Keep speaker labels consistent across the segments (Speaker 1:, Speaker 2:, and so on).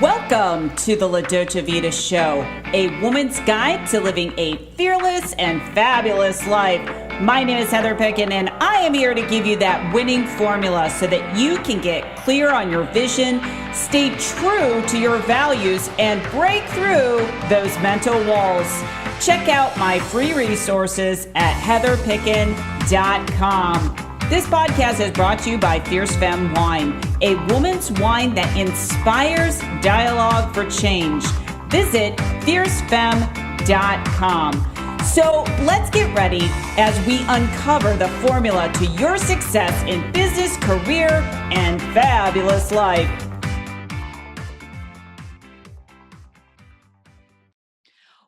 Speaker 1: Welcome to the Dolce Vita Show, a woman's guide to living a fearless and fabulous life. My name is Heather Picken, and I am here to give you that winning formula so that you can get clear on your vision, stay true to your values, and break through those mental walls. Check out my free resources at heatherpicken.com. This podcast is brought to you by Fierce Femme Wine, a woman's wine that inspires dialogue for change. Visit fiercefemme.com. So let's get ready as we uncover the formula to your success in business, career, and fabulous life.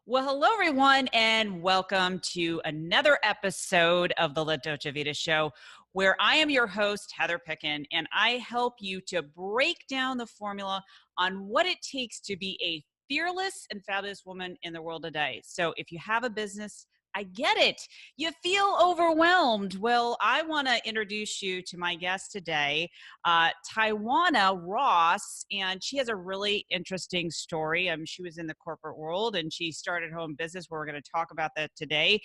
Speaker 1: Well, hello, everyone, and welcome to another episode of the La Dolce Vita Show, where I am your host, Heather Picken, and I help you to break down the formula on what it takes to be a fearless and fabulous woman in the world today. So if you have a business, I get it. You feel overwhelmed. Well, I want to introduce you to my guest today, Tajuana Ross, and she has a really interesting story. She was in the corporate world, and she started her own business. We're going to talk about that today,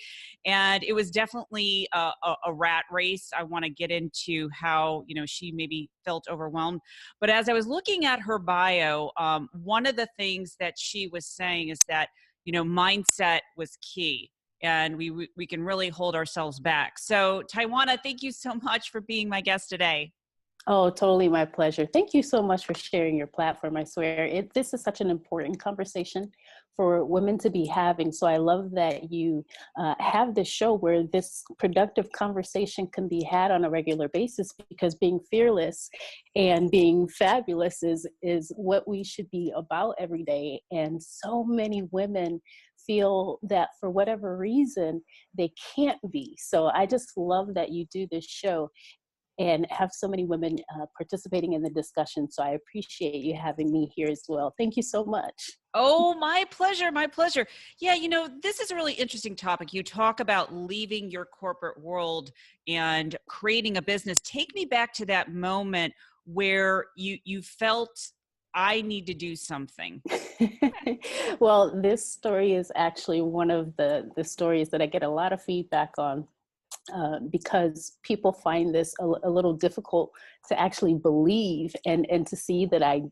Speaker 1: and it was definitely a rat race. I want to get into how she maybe felt overwhelmed, but as I was looking at her bio, one of the things that she was saying is that mindset was key. And we can really hold ourselves back. So Tajuana, thank you so much for being my guest today.
Speaker 2: Oh, totally my pleasure. Thank you so much for sharing your platform. I swear this is such an important conversation for women to be having. So I love that you have this show where this productive conversation can be had on a regular basis, because being fearless and being fabulous is what we should be about every day. And so many women feel that for whatever reason, they can't be. So I just love that you do this show and have so many women participating in the discussion. So I appreciate you having me here as well. Thank you so much.
Speaker 1: Oh, my pleasure. My pleasure. Yeah. This is a really interesting topic. You talk about leaving your corporate world and creating a business. Take me back to that moment where you felt I need to do something.
Speaker 2: Well, this story is actually one of the stories that I get a lot of feedback on. Because people find this a little difficult to actually believe and to see that I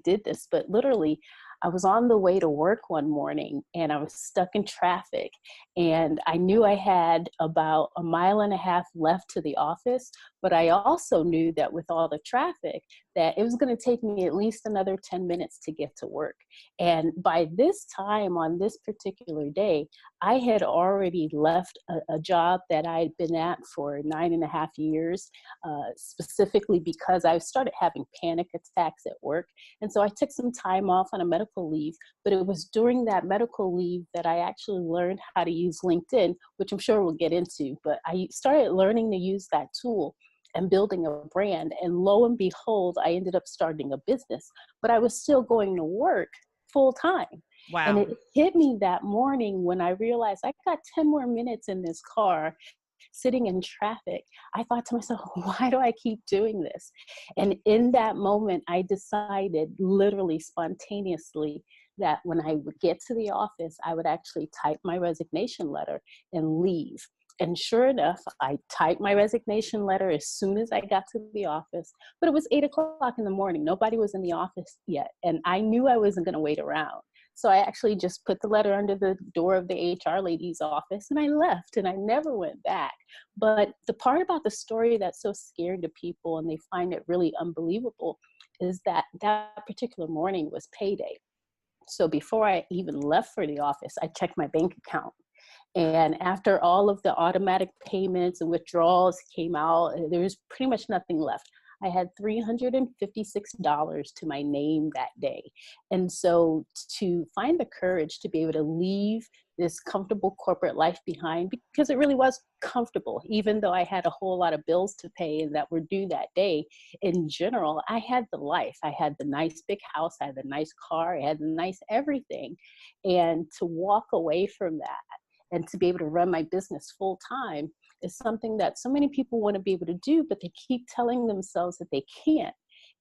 Speaker 2: did this. But literally, I was on the way to work one morning and I was stuck in traffic, and I knew I had about 1.5 miles left to the office, but I also knew that with all the traffic that it was going to take me at least another 10 minutes to get to work. And by this time on this particular day, I had already left a job that I had been at for 9.5 years, specifically because I started having panic attacks at work. And so I took some time off on a medical leave, but it was during that medical leave that I actually learned how to use LinkedIn, which I'm sure we'll get into. But I started learning to use that tool and building a brand. And lo and behold, I ended up starting a business, but I was still going to work full time.
Speaker 1: Wow.
Speaker 2: And it hit me that morning when I realized I got 10 more minutes in this car sitting in traffic. I thought to myself, why do I keep doing this? And in that moment, I decided literally spontaneously that when I would get to the office, I would actually type my resignation letter and leave. And sure enough, I typed my resignation letter as soon as I got to the office, but it was 8:00 in the morning. Nobody was in the office yet. And I knew I wasn't going to wait around. So I actually just put the letter under the door of the HR lady's office and I left, and I never went back. But the part about the story that's so scary to people and they find it really unbelievable is that that particular morning was payday. So before I even left for the office, I checked my bank account. And after all of the automatic payments and withdrawals came out, there was pretty much nothing left. I had $356 to my name that day. And so to find the courage to be able to leave this comfortable corporate life behind, because it really was comfortable, even though I had a whole lot of bills to pay and that were due that day. In general, I had the life. I had the nice big house, I had the nice car, I had the nice everything. And to walk away from that and to be able to run my business full time is something that so many people want to be able to do, but they keep telling themselves that they can't.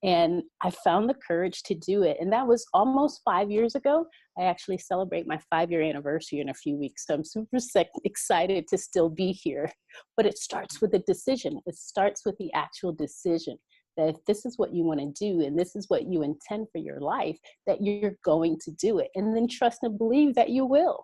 Speaker 2: And I found the courage to do it. And that was almost 5 years ago. I actually celebrate my 5-year anniversary in a few weeks. So I'm super excited to still be here. But it starts with a decision. It starts with the actual decision that if this is what you want to do and this is what you intend for your life, that you're going to do it. And then trust and believe that you will.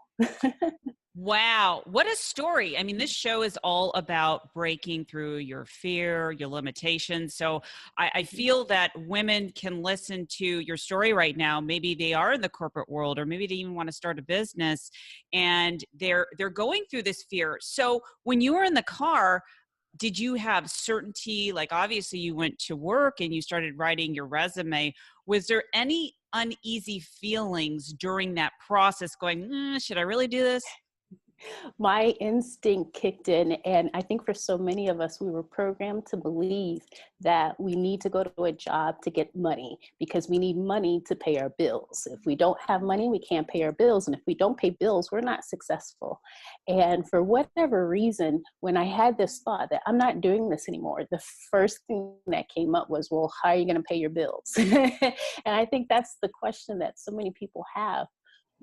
Speaker 1: Wow. What a story. I mean, this show is all about breaking through your fear, your limitations. So I feel that women can listen to your story right now. Maybe they are in the corporate world, or maybe they even want to start a business, and they're going through this fear. So when you were in the car, did you have certainty? Like, obviously you went to work and you started writing your resume. Was there any uneasy feelings during that process going, should I really do this?
Speaker 2: My instinct kicked in. And I think for so many of us, we were programmed to believe that we need to go to a job to get money because we need money to pay our bills. If we don't have money, we can't pay our bills. And if we don't pay bills, we're not successful. And for whatever reason, when I had this thought that I'm not doing this anymore, the first thing that came up was, well, how are you going to pay your bills? And I think that's the question that so many people have.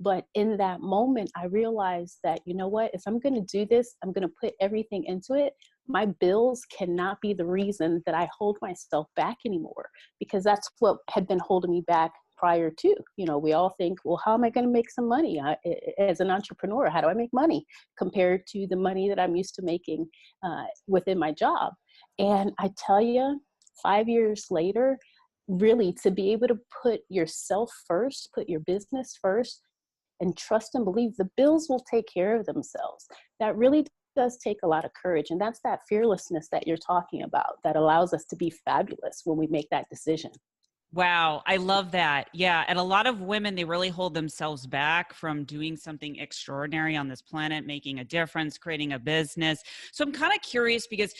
Speaker 2: But in that moment, I realized that, you know what, if I'm going to do this, I'm going to put everything into it. My bills cannot be the reason that I hold myself back anymore, because that's what had been holding me back prior to. You know, we all think, well, how am I going to make some money? As an entrepreneur, how do I make money compared to the money that I'm used to making within my job? And I tell you, 5 years later, really to be able to put yourself first, put your business first, and trust and believe the bills will take care of themselves. That really does take a lot of courage. And that's that fearlessness that you're talking about that allows us to be fabulous when we make that decision.
Speaker 1: Wow, I love that. Yeah. And a lot of women, they really hold themselves back from doing something extraordinary on this planet, making a difference, creating a business. So I'm kind of curious because,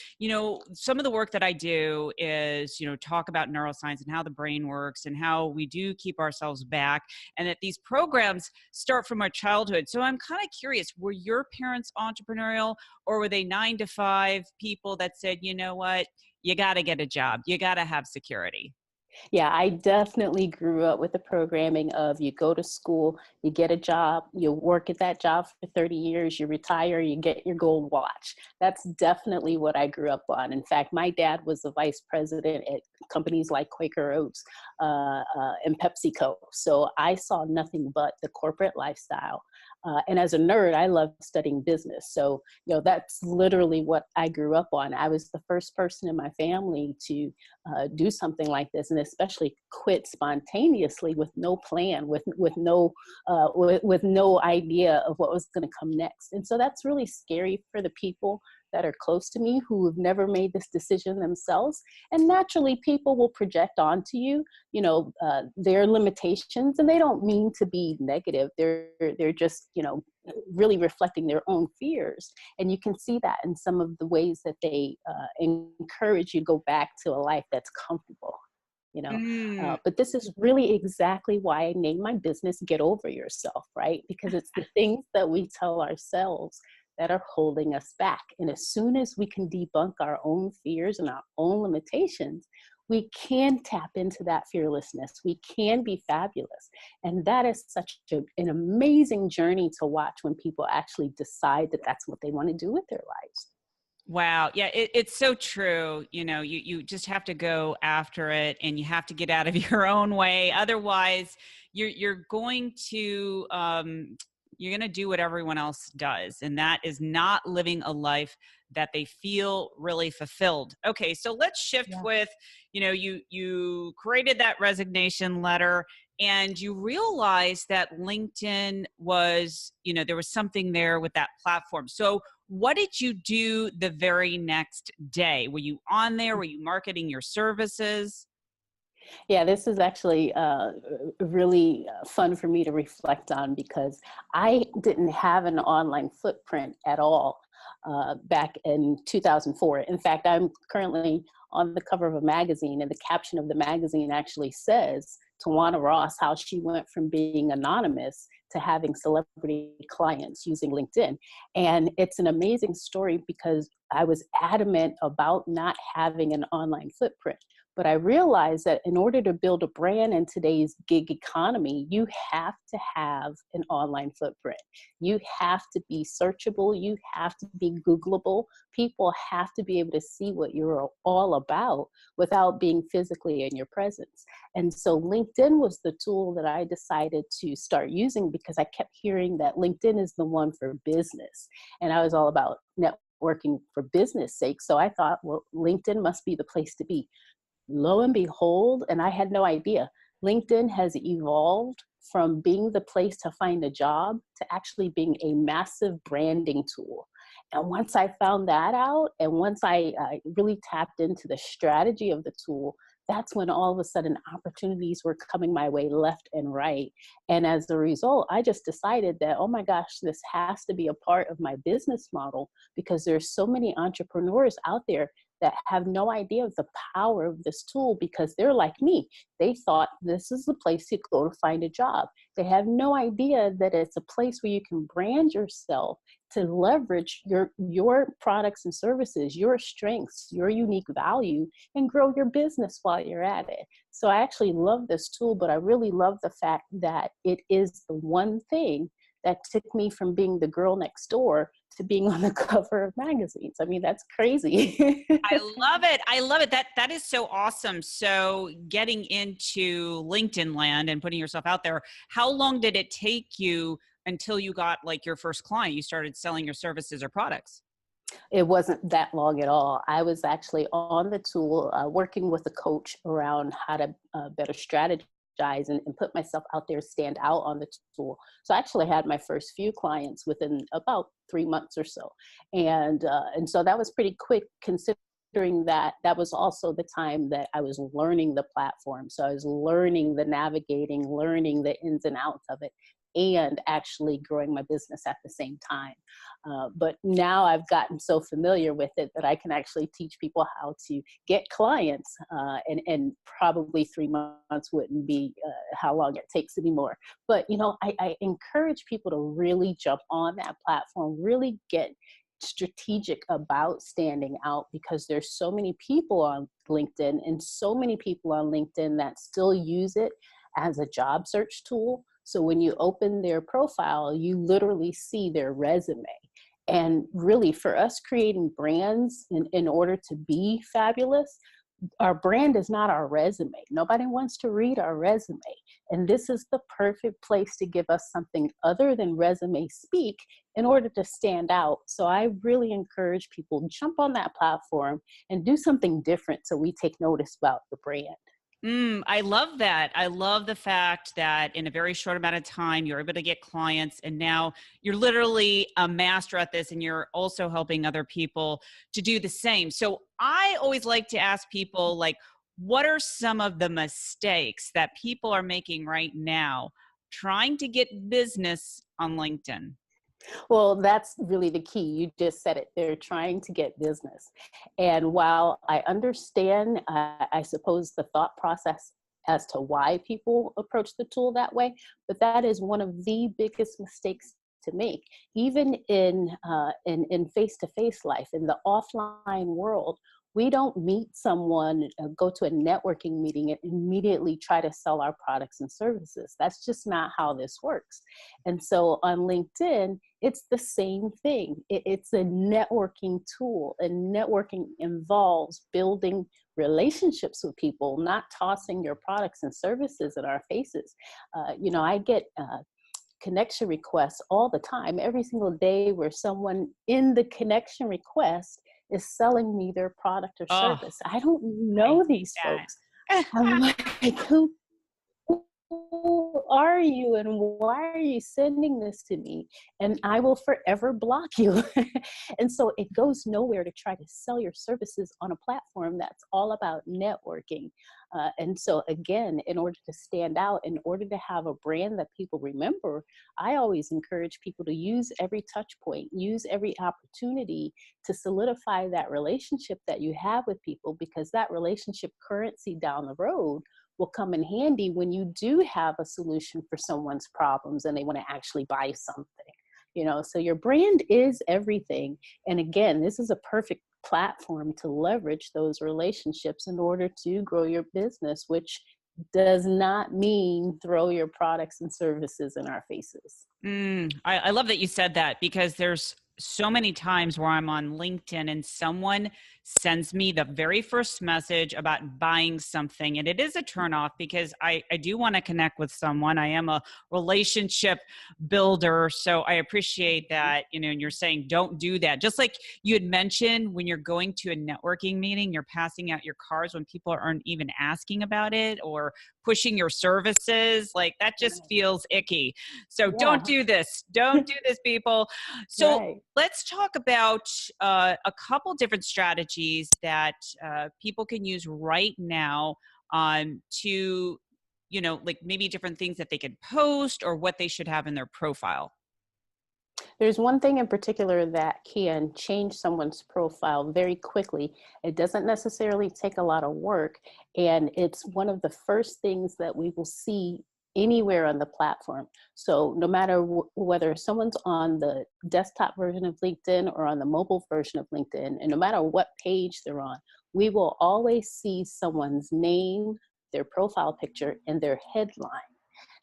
Speaker 1: some of the work that I do is, talk about neuroscience and how the brain works and how we do keep ourselves back, and that these programs start from our childhood. So I'm kind of curious, were your parents entrepreneurial, or were they 9 to 5 people that said, you know what, you got to get a job, you got to have security?
Speaker 2: Yeah, I definitely grew up with the programming of you go to school, you get a job, you work at that job for 30 years, you retire, you get your gold watch. That's definitely what I grew up on. In fact, my dad was the vice president at companies like Quaker Oats and PepsiCo. So I saw nothing but the corporate lifestyle. And as a nerd, I love studying business. So, that's literally what I grew up on. I was the first person in my family to do something like this, and especially quit spontaneously with no plan, with no idea of what was going to come next. And so that's really scary for the people that are close to me who have never made this decision themselves. And naturally, people will project onto you, their limitations, and they don't mean to be negative. They're just, really reflecting their own fears. And you can see that in some of the ways that they encourage you to go back to a life that's comfortable.
Speaker 1: Mm.
Speaker 2: But this is really exactly why I named my business Get Over Yourself, right? Because it's the things that we tell ourselves that are holding us back. And as soon as we can debunk our own fears and our own limitations, we can tap into that fearlessness. We can be fabulous. And that is such an amazing journey to watch when people actually decide that that's what they want to do with their lives.
Speaker 1: Wow. Yeah, it's so true. You just have to go after it, and you have to get out of your own way. Otherwise, you're going to you're going to do what everyone else does, and that is not living a life that they feel really fulfilled. Okay, so let's shift
Speaker 2: Yeah.
Speaker 1: with, you created that resignation letter, and you realized that LinkedIn was, there was something there with that platform. So what did you do the very next day? Were you on there? Were you marketing your services?
Speaker 2: Yeah, this is actually really fun for me to reflect on because I didn't have an online footprint at all back in 2004. In fact, I'm currently on the cover of a magazine, and the caption of the magazine actually says Tajuana Ross, how she went from being anonymous to having celebrity clients using LinkedIn. And it's an amazing story because I was adamant about not having an online footprint. But I realized that in order to build a brand in today's gig economy, you have to have an online footprint. You have to be searchable. You have to be Googleable. People have to be able to see what you're all about without being physically in your presence. And so LinkedIn was the tool that I decided to start using because I kept hearing that LinkedIn is the one for business. And I was all about networking for business sake. So I thought, well, LinkedIn must be the place to be. Lo and behold, and I had no idea, LinkedIn has evolved from being the place to find a job to actually being a massive branding tool. And once I found that out, and once I really tapped into the strategy of the tool, that's when all of a sudden opportunities were coming my way left and right. And as a result, I just decided that, oh my gosh, this has to be a part of my business model because there's so many entrepreneurs out there that have no idea of the power of this tool because they're like me. They thought this is the place you go to find a job. They have no idea that it's a place where you can brand yourself to leverage your products and services, your strengths, your unique value, and grow your business while you're at it. So I actually love this tool, but I really love the fact that it is the one thing that took me from being the girl next door to being on the cover of magazines. I mean, that's crazy.
Speaker 1: I love it. I love it. That is so awesome. So getting into LinkedIn land and putting yourself out there, how long did it take you until you got like your first client? You started selling your services or products?
Speaker 2: It wasn't that long at all. I was actually on the tool, working with a coach around how to better strategize and put myself out there, stand out on the tool. So I actually had my first few clients within about 3 months or so. And so that was pretty quick considering that that was also the time that I was learning the platform. So I was learning the navigating, learning the ins and outs of it, and actually growing my business at the same time. But now I've gotten so familiar with it that I can actually teach people how to get clients, and probably 3 months wouldn't be how long it takes anymore. But, you know, I encourage people to really jump on that platform, really get strategic about standing out because there's so many people on LinkedIn and so many people on LinkedIn that still use it as a job search tool. So when you open their profile, you literally see their resume. And really, for us creating brands in order to be fabulous, our brand is not our resume. Nobody wants to read our resume. And this is the perfect place to give us something other than resume speak in order to stand out. So I really encourage people, jump on that platform and do something different so we take notice about the brand.
Speaker 1: I love that. I love the fact that in a very short amount of time, you're able to get clients and now you're literally a master at this and you're also helping other people to do the same. So I always like to ask people, like, what are some of the mistakes that people are making right now trying to get business on LinkedIn?
Speaker 2: Well, that's really the key. You just said it. They're trying to get business. And while I understand, I suppose, the thought process as to why people approach the tool that way, but that is one of the biggest mistakes to make. Even in face-to-face life, in the offline world, we don't meet someone, go to a networking meeting and immediately try to sell our products and services. That's just not how this works. And so on LinkedIn, it's the same thing. It's a networking tool, and networking involves building relationships with people, not tossing your products and services in our faces. You know, I get connection requests all the time, every single day, where someone in the connection request is selling me their product or
Speaker 1: Oh,
Speaker 2: service. I don't
Speaker 1: I
Speaker 2: know these
Speaker 1: hate
Speaker 2: folks.
Speaker 1: that.
Speaker 2: I'm like, who are you and why are you sending this to me? And I will forever block you. And so it goes nowhere to try to sell your services on a platform that's all about networking. And so again, in order to stand out, in order to have a brand that people remember, I always encourage people to use every touch point, use every opportunity to solidify that relationship that you have with people, because that relationship currency down the road will come in handy when you do have a solution for someone's problems and they want to actually buy something. You know, so your brand is everything. And again, this is a perfect platform to leverage those relationships in order to grow your business, which does not mean throw your products and services in our faces.
Speaker 1: I love that you said that, because there's so many times where I'm on LinkedIn and someone sends me the very first message about buying something. And it is a turnoff, because I do want to connect with someone. I am a relationship builder. So I appreciate that, and you're saying don't do that. Just like you had mentioned, when you're going to a networking meeting, you're passing out your cards when people aren't even asking about it, or pushing your services. Like, that just feels icky. So don't do this. Don't do this, people. So let's talk about a couple different strategies that people can use right now to, like maybe different things that they can post or what they should have in their profile.
Speaker 2: There's one thing in particular that can change someone's profile very quickly. It doesn't necessarily take a lot of work, and it's one of the first things that we will see anywhere on the platform. So no matter whether someone's on the desktop version of LinkedIn or on the mobile version of LinkedIn, and no matter what page they're on, we will always see someone's name, their profile picture, and their headline.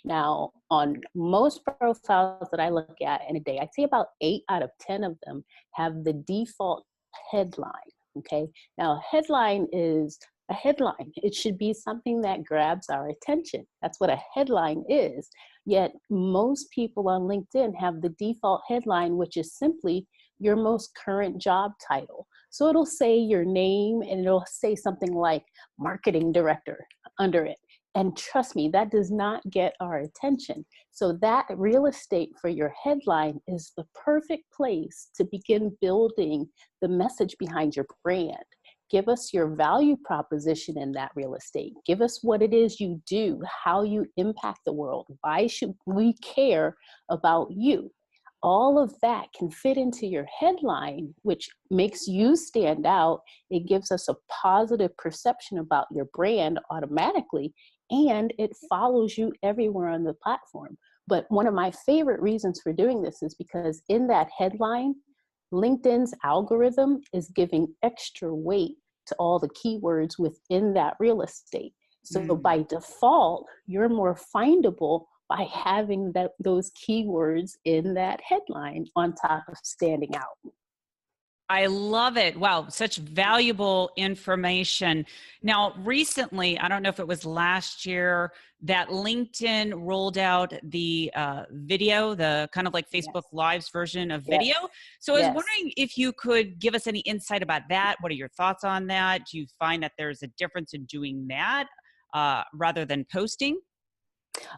Speaker 2: Now, on most profiles that I look at in a day, I'd say about 8 out of 10 of them have the default headline, okay? Now, a headline is a headline. It should be something that grabs our attention. That's what a headline is. Yet, most people on LinkedIn have the default headline, which is simply your most current job title. So it'll say your name, and it'll say something like marketing director under it. And trust me, that does not get our attention. So that real estate for your headline is the perfect place to begin building the message behind your brand. Give us your value proposition in that real estate. Give us what it is you do, how you impact the world. Why should we care about you? All of that can fit into your headline, which makes you stand out. It gives us a positive perception about your brand automatically, and it follows you everywhere on the platform. But one of my favorite reasons for doing this is because in that headline, LinkedIn's algorithm is giving extra weight to all the keywords within that real estate. So by default, you're more findable by having those keywords in that headline on top of standing out.
Speaker 1: I love it. Wow, such valuable information. Now, recently, I don't know if it was last year, that LinkedIn rolled out the video, the kind of like Facebook Lives version of video. So I was wondering if you could give us any insight about that. What are your thoughts on that? Do you find that there's a difference in doing that rather than posting?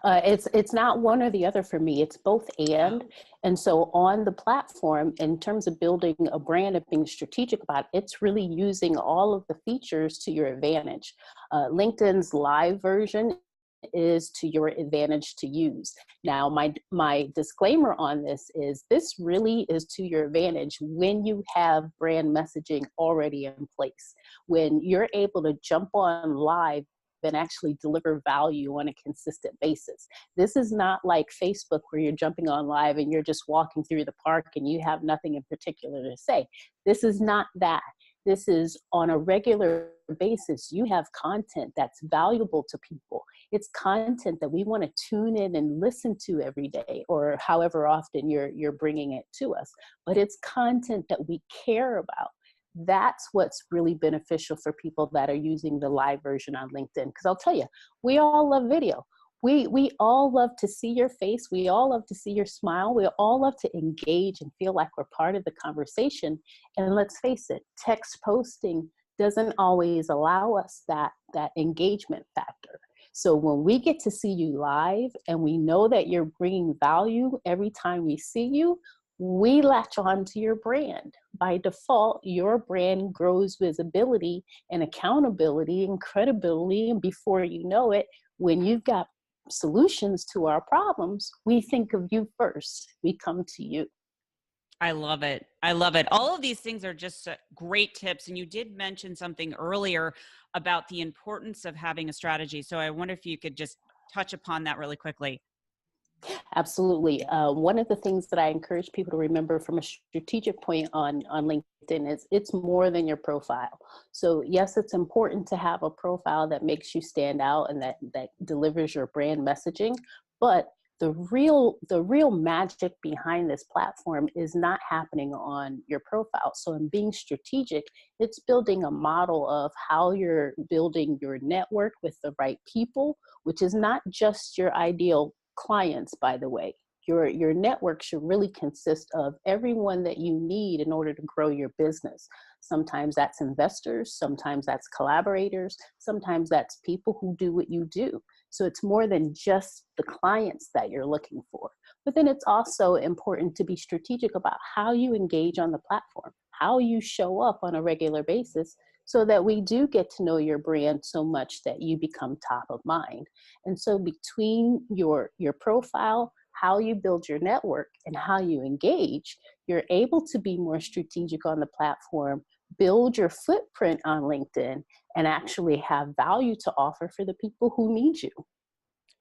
Speaker 2: It's not one or the other for me. It's both and. And so on the platform, in terms of building a brand and being strategic about it, it's really using all of the features to your advantage. LinkedIn's live version is to your advantage to use. Now, my disclaimer on this really is to your advantage when you have brand messaging already in place. When you're able to jump on live and actually deliver value on a consistent basis. This is not like Facebook where you're jumping on live and you're just walking through the park and you have nothing in particular to say. This is not that. This is on a regular basis. You have content that's valuable to people. It's content that we want to tune in and listen to every day, or however often you're bringing it to us. But it's content that we care about. That's what's really beneficial for people that are using the live version on LinkedIn. Because I'll tell you, we all love video. We all love to see your face. We all love to see your smile. We all love to engage and feel like we're part of the conversation. And let's face it, text posting doesn't always allow us that engagement factor. So when we get to see you live and we know that you're bringing value every time we see you, we latch on to your brand. By default, your brand grows visibility and accountability and credibility. And before you know it, when you've got solutions to our problems, we think of you first. We come to you.
Speaker 1: I love it. I love it. All of these things are just great tips. And you did mention something earlier about the importance of having a strategy. So I wonder if you could just touch upon that really quickly.
Speaker 2: Absolutely. One of the things that I encourage people to remember from a strategic point on LinkedIn is it's more than your profile. So yes, it's important to have a profile that makes you stand out and that delivers your brand messaging, but the real magic behind this platform is not happening on your profile. So in being strategic, it's building a model of how you're building your network with the right people, which is not just your ideal clients, by the way. Your network should really consist of everyone that you need in order to grow your business. Sometimes that's investors, sometimes that's collaborators, sometimes that's people who do what you do. So it's more than just the clients that you're looking for. But then it's also important to be strategic about how you engage on the platform, how you show up on a regular basis, so that we do get to know your brand so much that you become top of mind. And so between your profile, how you build your network, and how you engage, you're able to be more strategic on the platform, build your footprint on LinkedIn, and actually have value to offer for the people who need you.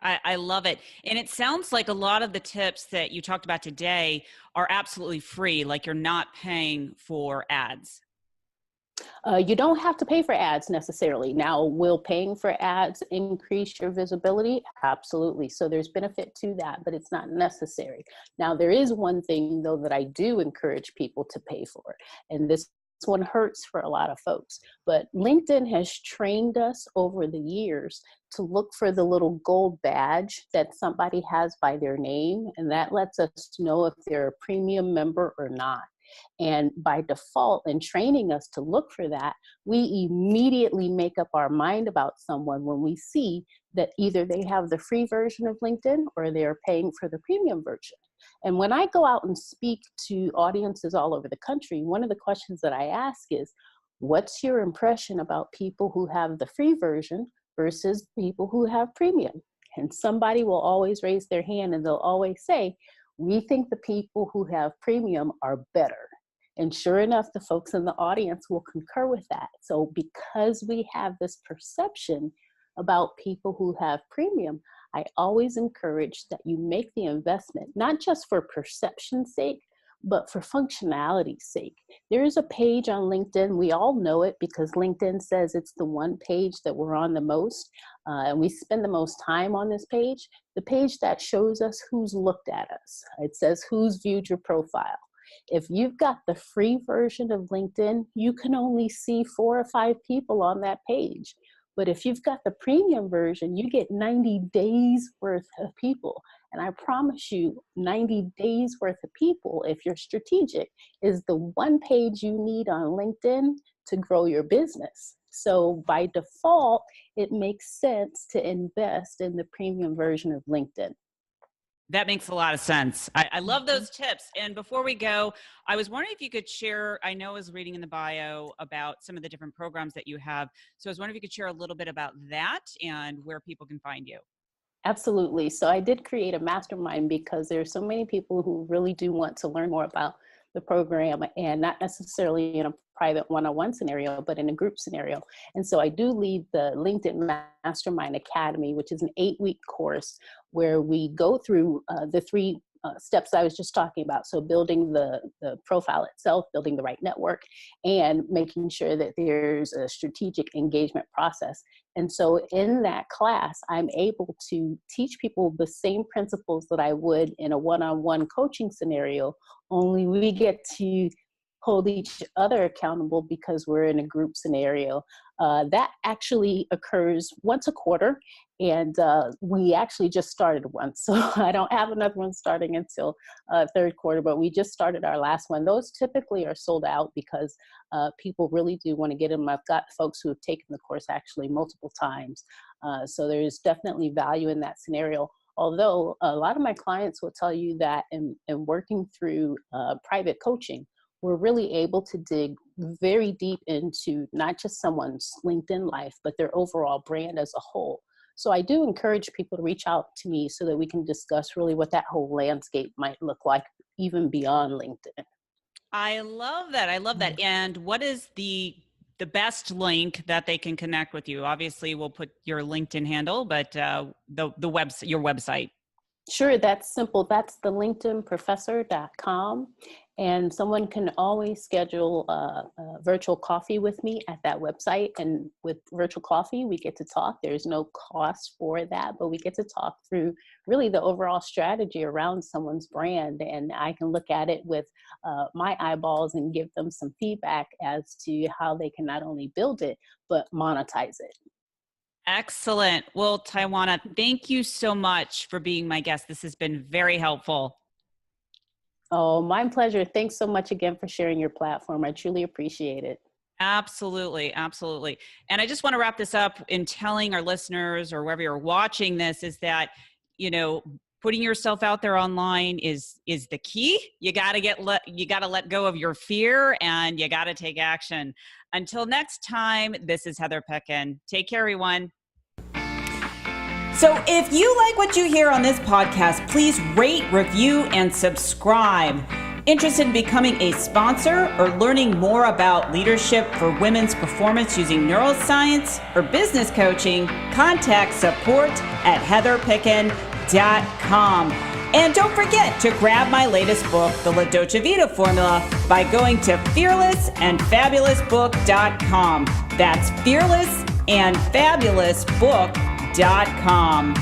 Speaker 1: I love it. And it sounds like a lot of the tips that you talked about today are absolutely free, like you're not paying for ads.
Speaker 2: You don't have to pay for ads necessarily. Now, will paying for ads increase your visibility? Absolutely. So there's benefit to that, but it's not necessary. Now, there is one thing, though, that I do encourage people to pay for, and this one hurts for a lot of folks. But LinkedIn has trained us over the years to look for the little gold badge that somebody has by their name, and that lets us know if they're a premium member or not. And by default, and training us to look for that, we immediately make up our mind about someone when we see that either they have the free version of LinkedIn or they're paying for the premium version. And when I go out and speak to audiences all over the country, one of the questions that I ask is, what's your impression about people who have the free version versus people who have premium? And somebody will always raise their hand and they'll always say, we think the people who have premium are better. And sure enough, the folks in the audience will concur with that. So because we have this perception about people who have premium, I always encourage that you make the investment, not just for perception's sake, but for functionality's sake. There is a page on LinkedIn, we all know it because LinkedIn says it's the one page that we're on the most, and we spend the most time on this page, the page that shows us who's looked at us. It says who's viewed your profile. If you've got the free version of LinkedIn, you can only see 4 or 5 people on that page. But if you've got the premium version, you get 90 days worth of people. And I promise you, 90 days worth of people, if you're strategic, is the one page you need on LinkedIn to grow your business. So by default, it makes sense to invest in the premium version of LinkedIn.
Speaker 1: That makes a lot of sense. I love those tips. And before we go, I was wondering if you could share, I know I was reading in the bio about some of the different programs that you have. So I was wondering if you could share a little bit about that and where people can find you.
Speaker 2: Absolutely. So I did create a mastermind because there's so many people who really do want to learn more about the program, and not necessarily in a private one-on-one scenario, but in a group scenario. And so I do lead the LinkedIn Mastermind Academy, which is an 8-week course where we go through the 3 steps I was just talking about. So building the profile itself, building the right network, and making sure that there's a strategic engagement process. And so in that class, I'm able to teach people the same principles that I would in a one-on-one coaching scenario, only we get to hold each other accountable because we're in a group scenario. That actually occurs once a quarter, and we actually just started one. So I don't have another one starting until third quarter, but we just started our last one. Those typically are sold out because people really do want to get them. I've got folks who have taken the course actually multiple times. So there's definitely value in that scenario. Although a lot of my clients will tell you that in working through private coaching, we're really able to dig very deep into not just someone's LinkedIn life, but their overall brand as a whole. So I do encourage people to reach out to me so that we can discuss really what that whole landscape might look like, even beyond LinkedIn.
Speaker 1: I love that. I love that. And what is the best link that they can connect with you? Obviously, we'll put your LinkedIn handle, but your website.
Speaker 2: Sure, that's simple. That's the LinkedInprofessor.com. And someone can always schedule a virtual coffee with me at that website. And with virtual coffee, we get to talk. There's no cost for that, but we get to talk through really the overall strategy around someone's brand. And I can look at it with my eyeballs and give them some feedback as to how they can not only build it, but monetize it.
Speaker 1: Excellent. Well, Tajuana, thank you so much for being my guest. This has been very helpful.
Speaker 2: Oh, my pleasure. Thanks so much again for sharing your platform. I truly appreciate it.
Speaker 1: Absolutely. Absolutely. And I just want to wrap this up in telling our listeners, or wherever you're watching this, is that, putting yourself out there online is the key. You got to let go of your fear, and you got to take action. Until next time, this is Heather Picken. Take care, everyone. So if you like what you hear on this podcast, please rate, review, and subscribe. Interested in becoming a sponsor or learning more about leadership for women's performance using neuroscience or business coaching, contact support@heatherpicken.com. And don't forget to grab my latest book, The La Dolce Vita Formula, by going to fearlessandfabulousbook.com. That's fearlessandfabulousbook.com.